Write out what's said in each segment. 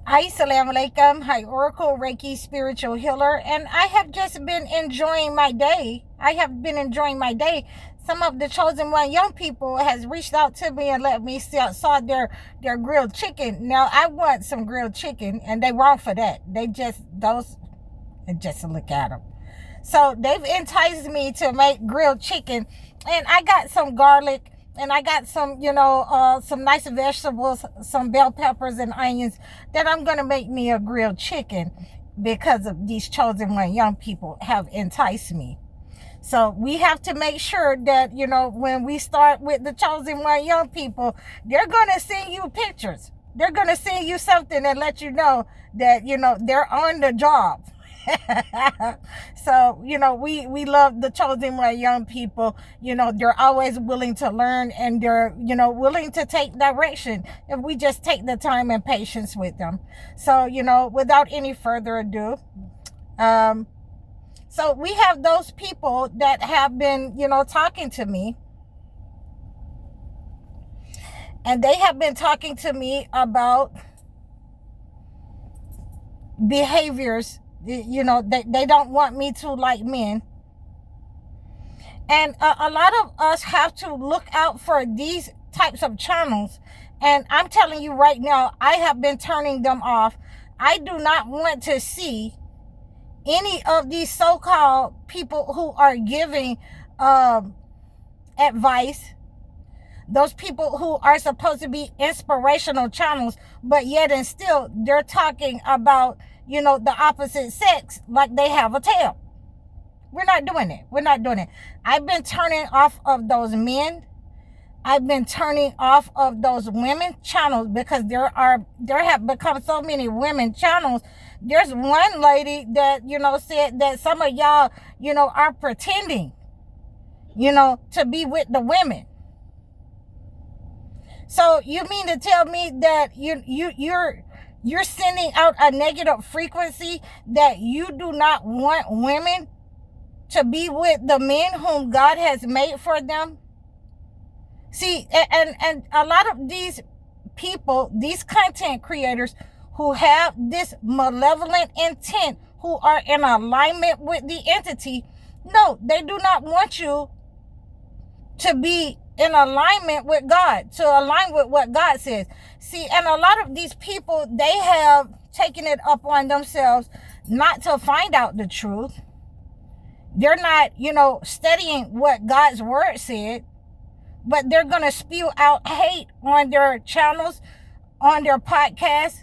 Hi, Assalamu alaikum. Hi, Oracle Reiki Spiritual Healer. And I have just been enjoying my day. Some of the chosen one young people has reached out to me and let me saw their grilled chicken. Now, I want some grilled chicken, and they wrong for that. Just look at them. So they've enticed me to make grilled chicken, and I got some garlic, and I got some nice vegetables, some bell peppers and onions that I'm going to make me a grilled chicken because of these chosen one young people have enticed me. So we have to make sure that, when we start with the chosen one young people, they're going to send you pictures. They're going to send you something and let you know that, they're on the job. So, we love the chosen one young people. They're always willing to learn, and they're, willing to take direction if we just take the time and patience with them. So, without any further ado, so we have those people that have been, talking to me, and they have been talking to me about behaviors. They don't want me to like men. And a lot of us have to look out for these types of channels. And I'm telling you right now, I have been turning them off. I do not want to see any of these so-called people who are giving advice. Those people who are supposed to be inspirational channels, but yet and still they're talking about, the opposite sex like they have a tail. We're not doing it. I've been turning off of those men. I've been turning off of those women channels because there have become so many women channels. There's one lady that, said that some of y'all, are pretending, to be with the women. So you mean to tell me that you're sending out a negative frequency that you do not want women to be with the men whom God has made for them? See, and a lot of these people, these content creators who have this malevolent intent, who are in alignment with the entity, no, they do not want you to be in alignment with God, to align with what God says. See, and a lot of these people, they have taken it upon themselves not to find out the truth. They're not, studying what God's word said, but they're going to spew out hate on their channels, on their podcasts,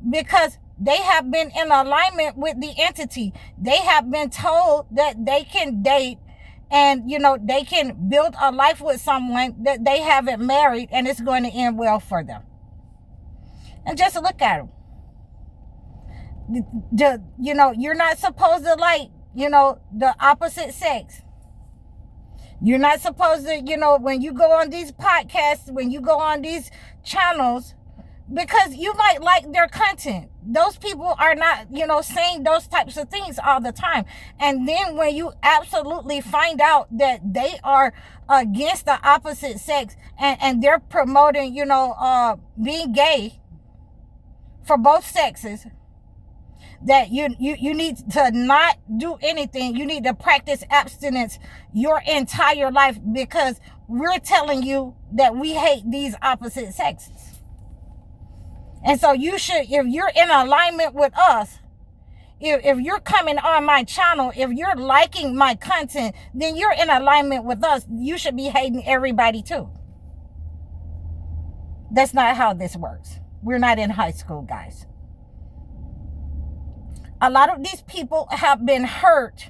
because they have been in alignment with the entity. They have been told that they can date and, they can build a life with someone that they haven't married, and it's going to end well for them. And just look at them. You're not supposed to like, the opposite sex. You're not supposed to, when you go on these podcasts, when you go on these channels, because you might like their content. Those people are not, saying those types of things all the time. And then when you absolutely find out that they are against the opposite sex, and they're promoting, being gay for both sexes, that you need to not do anything. You need to practice abstinence your entire life, because we're telling you that we hate these opposite sexes. And so you should, if you're in alignment with us, if you're coming on my channel, if you're liking my content, then you're in alignment with us. You should be hating everybody too. That's not how this works. We're not in high school, guys. A lot of these people have been hurt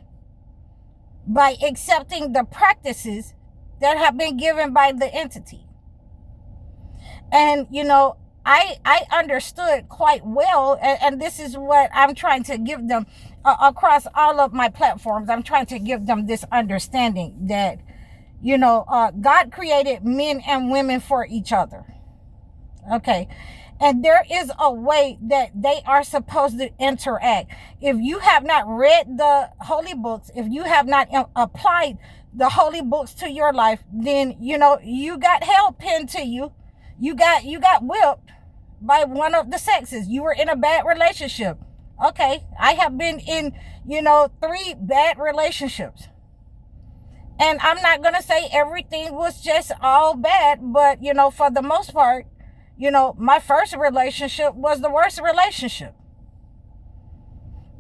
by accepting the practices that have been given by the entity. And, I understood quite well, and this is what I'm trying to give them across all of my platforms. I'm trying to give them this understanding that, God created men and women for each other. Okay. And there is a way that they are supposed to interact. If you have not read the holy books, if you have not applied the holy books to your life, then, you got hell pinned to you. You got whipped by one of the sexes. You were in a bad relationship. Okay, I have been in, 3 bad relationships. And I'm not going to say everything was just all bad, but, for the most part, my first relationship was the worst relationship.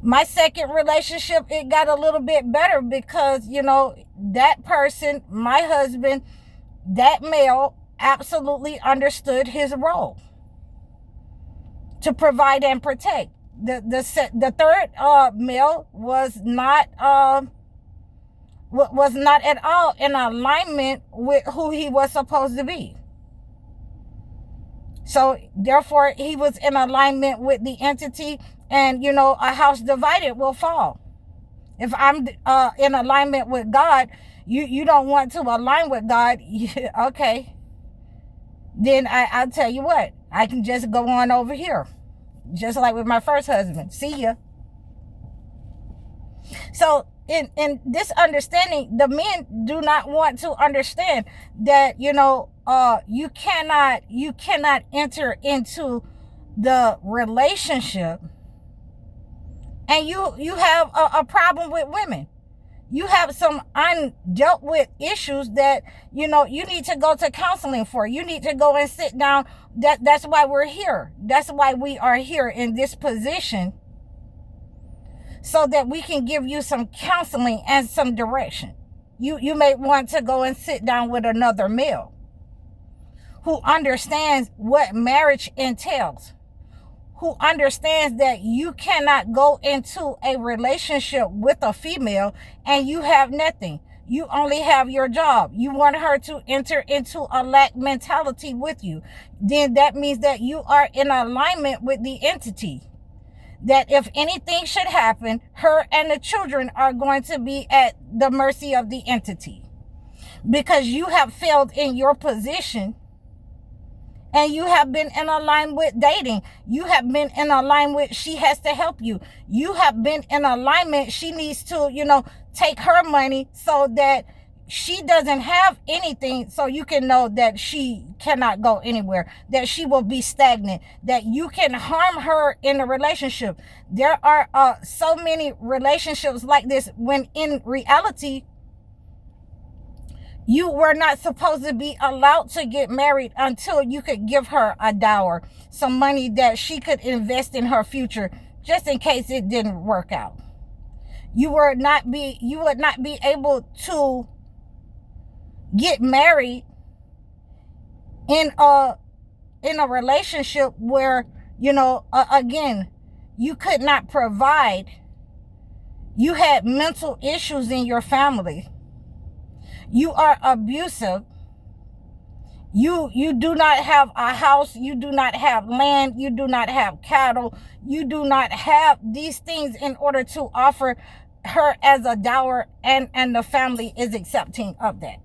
My second relationship, it got a little bit better because, that person, my husband, that male absolutely understood his role to provide and protect. The third male was not at all in alignment with who he was supposed to be. So therefore, he was in alignment with the entity, and a house divided will fall. If I'm in alignment with God, you don't want to align with God, okay? Then I'll tell you what, I can just go on over here, just like with my first husband. See ya. So in this understanding, the men do not want to understand that you cannot enter into the relationship and you have a problem with women. You have some undealt with issues that you need to go to counseling for. You need to go and sit down. That's why we're here. That's why we are here in this position, so that we can give you some counseling and some direction. You may want to go and sit down with another male who understands what marriage entails, who understands that you cannot go into a relationship with a female and you have nothing. You only have your job. You want her to enter into a lack mentality with you. Then that means that you are in alignment with the entity. That if anything should happen, her and the children are going to be at the mercy of the entity. Because you have failed in your position. And you have been in alignment with dating. You have been in alignment with she has to help you. You have been in alignment. She needs to, take her money so that she doesn't have anything, so you can know that she cannot go anywhere, that she will be stagnant, that you can harm her in a relationship. There are so many relationships like this when in reality, you were not supposed to be allowed to get married until you could give her a dower, some money that she could invest in her future, just in case it didn't work out. You would not be able to get married in a relationship where, again, you could not provide. You had mental issues in your family. You are abusive. You do not have a house. You do not have land. You do not have cattle. You do not have these things in order to offer her as a dower, and the family is accepting of that.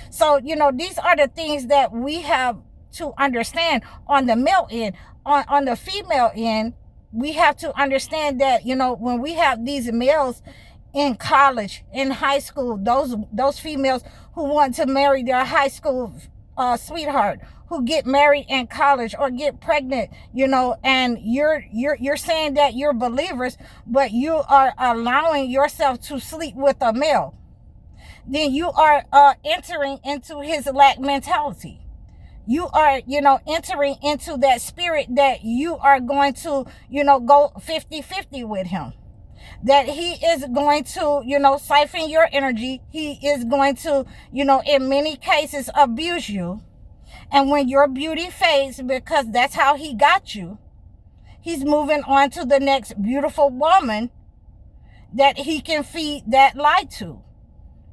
So, these are the things that we have to understand on the male end. On the female end, we have to understand that, when we have these males in college, in high school, those females who want to marry their high school sweetheart, who get married in college or get pregnant, and you're saying that you're believers, but you are allowing yourself to sleep with a male, then you are entering into his lack mentality. You are, entering into that spirit that you are going to, go 50-50 with him. That he is going to, siphon your energy. He is going to, in many cases abuse you. And when your beauty fades, because that's how he got you, he's moving on to the next beautiful woman that he can feed that lie to.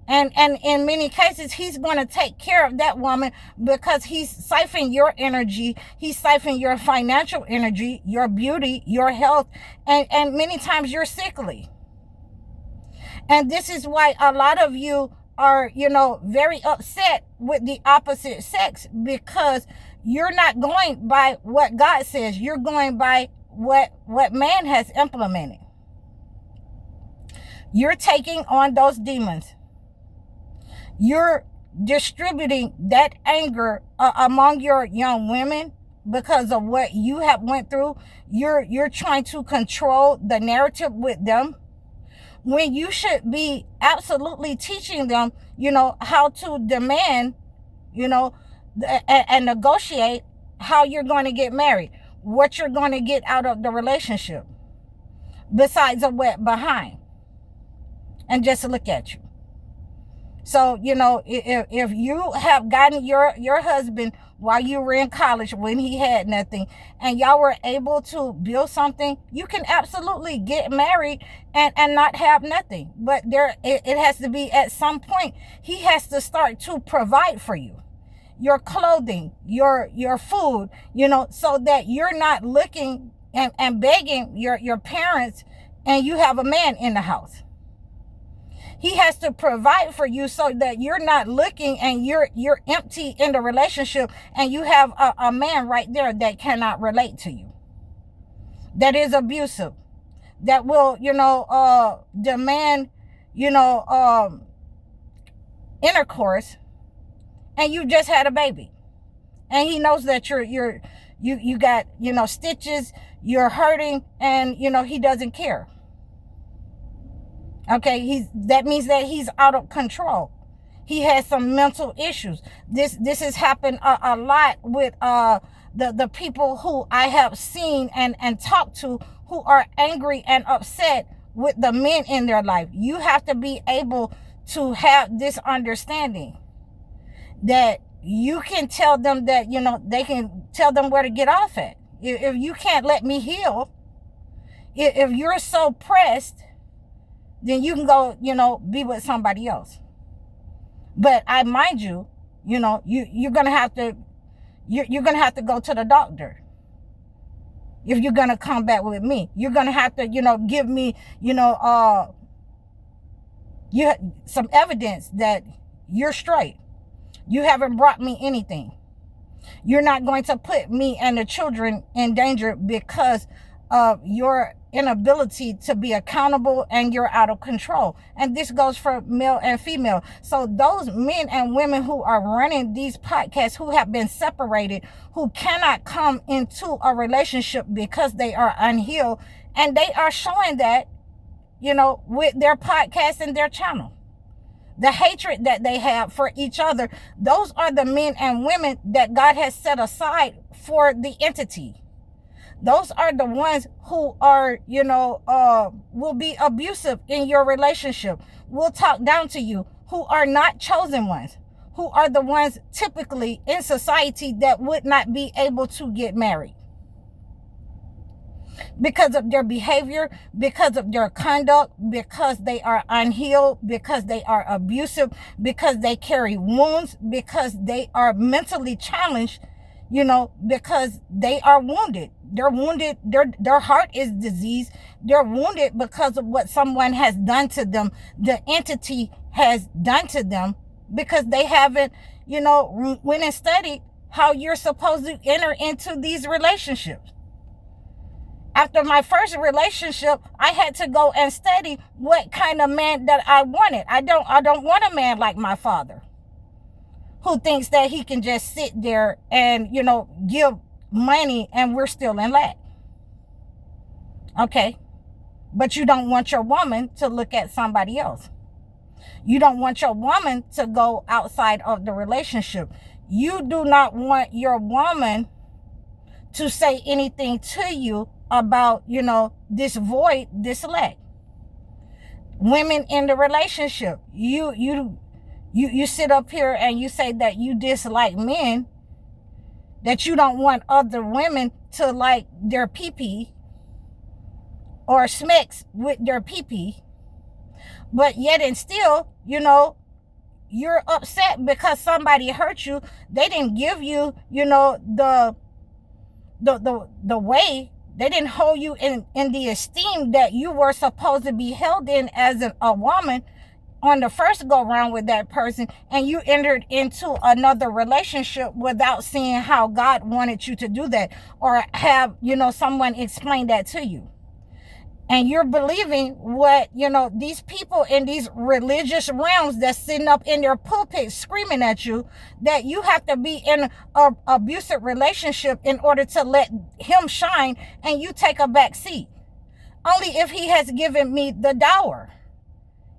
And in many cases, he's going to take care of that woman because he's siphoning your energy. He's siphoning your financial energy, your beauty, your health, and many times you're sickly. And this is why a lot of you are, very upset with the opposite sex, because you're not going by what God says. You're going by what man has implemented. You're taking on those demons. You're distributing that anger among your young women, because of what you have went through. You're trying to control the narrative with them, when you should be absolutely teaching them, how to demand, and negotiate how you're going to get married, what you're going to get out of the relationship, besides a wet behind. And just look at you. So, if you have gotten your husband while you were in college, when he had nothing, and y'all were able to build something, you can absolutely get married and not have nothing. But it has to be, at some point, he has to start to provide for you. Your clothing, your food, so that you're not looking and begging your parents, and you have a man in the house. He has to provide for you so that you're not looking and you're empty in the relationship, and you have a man right there that cannot relate to you, that is abusive, that will, demand, intercourse, and you just had a baby, and he knows that you got, stitches, you're hurting, and, he doesn't care. Okay, that means that he's out of control. He has some mental issues. This has happened a lot with the people who I have seen and talked to, who are angry and upset with the men in their life. You have to be able to have this understanding that you can tell them that, they can tell them where to get off at. If you can't let me heal, if you're so pressed, then you can go, be with somebody else. But I mind you, you're gonna have to go to the doctor. If you're gonna come back with me, you're gonna have to, give me, some evidence that you're straight. You haven't brought me anything. You're not going to put me and the children in danger because of your inability to be accountable, and you're out of control. And this goes for male and female. So those men and women who are running these podcasts, who have been separated, who cannot come into a relationship because they are unhealed, and they are showing that, with their podcast and their channel. The hatred that they have for each other, those are the men and women that God has set aside for the entity. Those are the ones who are, will be abusive in your relationship, will talk down to you, who are not chosen ones, who are the ones typically in society that would not be able to get married. Because of their behavior, because of their conduct, because they are unhealed, because they are abusive, because they carry wounds, because they are mentally challenged, because they are wounded. They're wounded. Their heart is diseased. They're wounded because of what someone has done to them. The entity has done to them, because they haven't, went and studied how you're supposed to enter into these relationships. After my first relationship, I had to go and study what kind of man that I wanted. I don't want a man like my father, who thinks that he can just sit there and, give money and we're still in lack. Okay. But you don't want your woman to look at somebody else. You don't want your woman to go outside of the relationship. You do not want your woman to say anything to you about, this void, this lack. Women in the relationship, you sit up here and you say that you dislike men, that you don't want other women to like their pee-pee or smecks with their pee-pee, but yet and still, you're upset because somebody hurt you. They didn't give you, the way. They didn't hold you in the esteem that you were supposed to be held in as a woman on the first go round with that person, and you entered into another relationship without seeing how God wanted you to do that, or have, someone explain that to you. And you're believing what, these people in these religious realms that's sitting up in their pulpit screaming at you, that you have to be in an abusive relationship in order to let him shine, and you take a back seat. Only if he has given me the dower.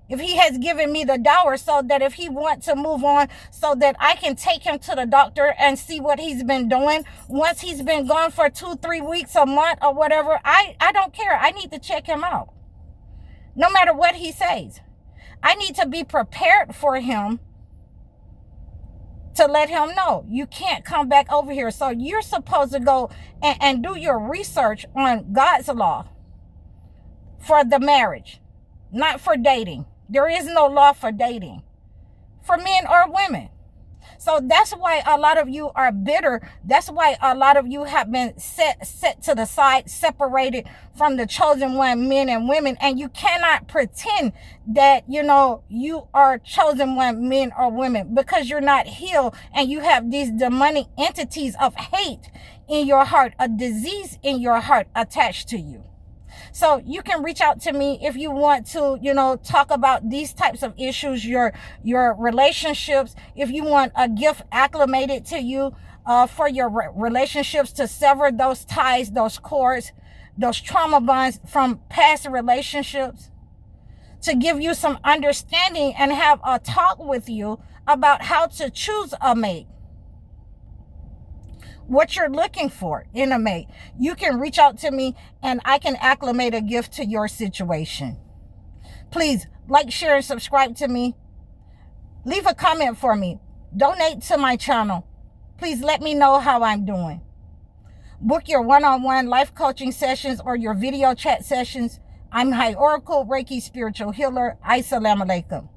If he has given me the dower, so that if he wants to move on, so that I can take him to the doctor and see what he's been doing. Once he's been gone for 2-3 weeks, a month, or whatever, I don't care. I need to check him out. No matter what he says. I need to be prepared for him, to let him know you can't come back over here. So you're supposed to go and do your research on God's law for the marriage, not for dating. There is no law for dating for men or women. So that's why a lot of you are bitter. That's why a lot of you have been set to the side, separated from the chosen one, men and women. And you cannot pretend that, you are chosen one, men or women, because you're not healed, and you have these demonic entities of hate in your heart, a disease in your heart attached to you. So you can reach out to me if you want to, talk about these types of issues, your relationships. If you want a gift acclimated to you for your relationships, to sever those ties, those cords, those trauma bonds from past relationships, to give you some understanding and have a talk with you about how to choose a mate, what you're looking for in a mate, you can reach out to me and I can acclimate a gift to your situation. Please like, share, and subscribe to me. Leave a comment for me. Donate to my channel. Please let me know how I'm doing. Book your one-on-one life coaching sessions or your video chat sessions. I'm High Oracle Reiki Spiritual Healer. Assalamu alaikum.